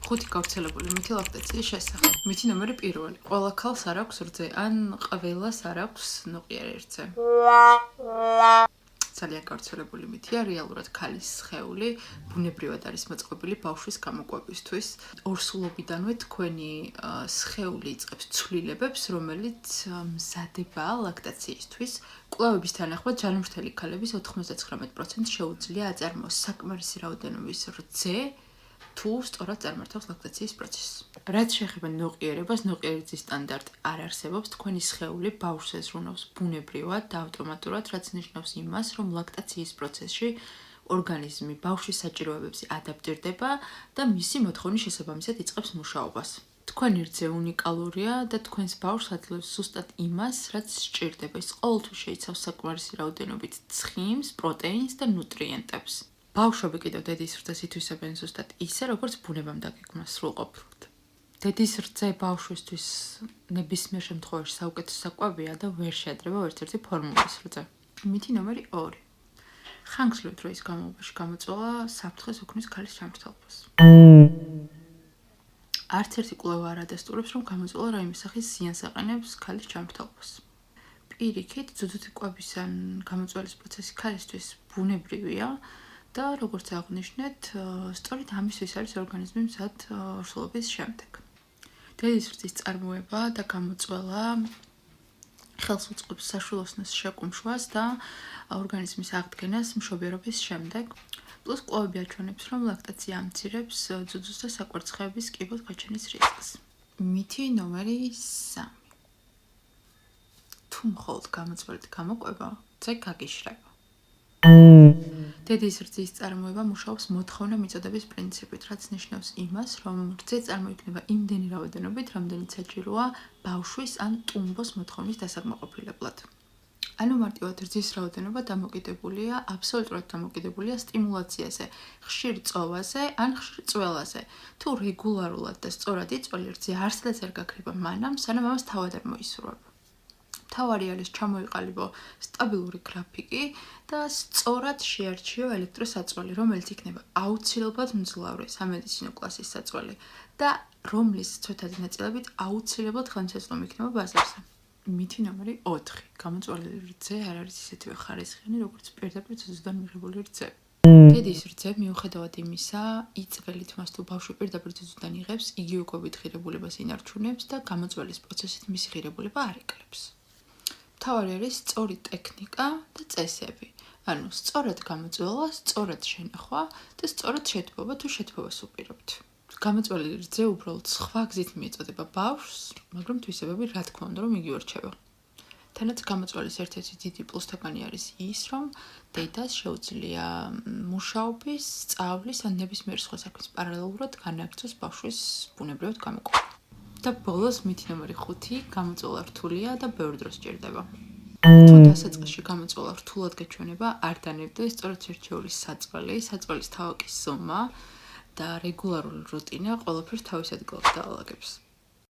5 გავრცელებული მითი ლაქტაციის შესახებ. მითი ნომერი 1. ყველა ქალს არ აქვს რძე, ან ყველას არ აქვს ნოყიერი რძე. ძალიან გავრცელებული მითია, რეალურად ქალის სხეული ბუნებრივად არის მოწყობილი ბავშვის გამოკვებისთვის. ორსულობიდანვე თქვენი სხეული იწყებს ცვლილებებს, რომელიც მზადებაა ლაქტაციისთვის. კვლევების თანახმად ჯანმრთელი ქალების 99% შეუძლია აწარმოოს საკმარისი რაოდენობის რძე, თუ სწორად წარმართავს ლაქტაციის პროცესს. რაც შეეხება ნოყიერებას, ნოყიერი რძის სტანდარტი არ არსებობს. თქვენი სხეული ბავშვს ეზრუნავს ბუნებრივად და ავტომატურად, რაც ნიშნავს იმას, რომ ლაქტაციის პროცესში ორგანიზმი ბავშვის საჭიროებებზე ადაპტირდება და მისი მოთხოვნის შესაბამისად იწყებს მუშაობას. თქვენი რძე უნიკალურია და თქვენს ბავშვს აძლევს ზუსტად იმას, რაც სჭირდება. ის ყოველთვის შეიცავს საკმარისი რაოდენობით ცხიმს, პროტეინს და ნუტრიენტებს. ბავშვები კიდევ დედის რძეს ითვისებენ ზუსტად ისე, როგორც ბუნებამ დაგეგმა სრულყოფილად. დედის რძე ბავშვისთვის ნებისმიერ შემთხვევაში საუკეთესო საკვებია და ვერ შეედრება ერთ-ერთი ფორმულის რძე. მითი ნომერი 2. ხანგრძლივი დროის განმავლობაში გამოწვევა საფრთხეს უქმნის ქალის ჩამრთვალობას. არც ერთი კვლევა არ ადასტურებს, რომ გამოწვევა რაიმე სახის ზიანს აყენებს ქალის ჩამრთვალობას. პირიქით, ძუძუთი კვების ან გამოწვევის პროცესი ქალისთვის ბუნებრივია და როგორც აღვნიშნეთ, სწორედ ამისთვის არის ორგანიზმი მზად ორსულობის შემდეგ. დედის რძის წარმოება და გამოწვევა ხელს უწყობს საშვილოსნოს შეკუმშვას და ორგანიზმის აღდგენას მშობიარობის შემდეგ. პლუს კვლევები აჩვენებს, რომ ლაქტაცია ამცირებს ძუძუს და საკვერცხეების კიბოს გაჩენის რისკს. მითი ნომერი 3. თუ მხოლოდ გამოწვევით გამოკვება, რძე გაგიშრება. დედის რძის წარმოება მუშაობს მოთხოვნა მიწოდების პრინციპით, რაც ნიშნავს იმას, რომ რძე წარმოიქმნება იმდენი რაოდენობით, რამდენიც საჭიროა ბავშვის ან ტუმბოს მოთხოვნის დასაკმაყოფილებლად. ანუ მარტივად რძის რაოდენობა დამოკიდებულია, აბსოლუტურად დამოკიდებულია სტიმულაციაზე, ხშირ წოვაზე ან ხშირ წველაზე. თუ რეგულარულად და სწორად იწველი, რძე არსადაც არ გაქრება მანამ, სანამ ამას თავად არ მოისურვებ. მთავარი არის ჩამოიყალიბო სტაბილური გრაფიკი და სწორად შეარჩიო ელექტროსაწველი, რომელიც იქნება აუცილებლად მძლავრი სამედიცინო კლასის საწველი და რომლის ცვეთადი ნაწილებით აუცილებლად ხელმისაწვდომი იქნება ბაზარზე. მითი ნომერი 4. გამოწვეული რძე არ არის ისეთივე ხარისხიანი, როგორც პირდაპირ ძუძუდან მიღებული რძე. დედის რძე, მიუხედავად იმისა, იწვრილით მას თუ ბავშვი პირდაპირ ძუძუდან იღებს, იგივე კვებით ღირებულებას ინარჩუნებს და გამოწვევის პროცესით მისი ღირებულება არ ეკლებს. მთავარი არის სწორი ტექნიკა და წესები. ანუ სწორად გამოწვევა, სწორად შენახვა და სწორად შეთბობა თუ შეთბობას უპირობთ. გამოწვეული რძე უბრალოდ სხვა გზით მიეწოდება ბავშვს, მაგრამ თვისებები რა თქმა უნდა, რომ იგივე რჩება. თანაც გამოწვევის ერთ-ერთი დიდი პლუსთაგანი არის ის, რომ დედას შეუძლია მუშაობის, სწავლის ან ნებისმიერ სხვა საქმის პარალელურად განაგრძოს ბავშვის ბუნებრივად გამოკვება. და ბოლოს მითი ნომერი 5. გამოწვევა რთულია და ბევრ დროს სჭირდება. თუ დასაწყისში გამოწვევა რთულად გაჩვენება, არ დანებდეს სწორად შერჩეული საწველი, საწველის თავაკის ზომა და რეგულარული რუტინა ყველაფერს თავის ადგილას დაალაგებს.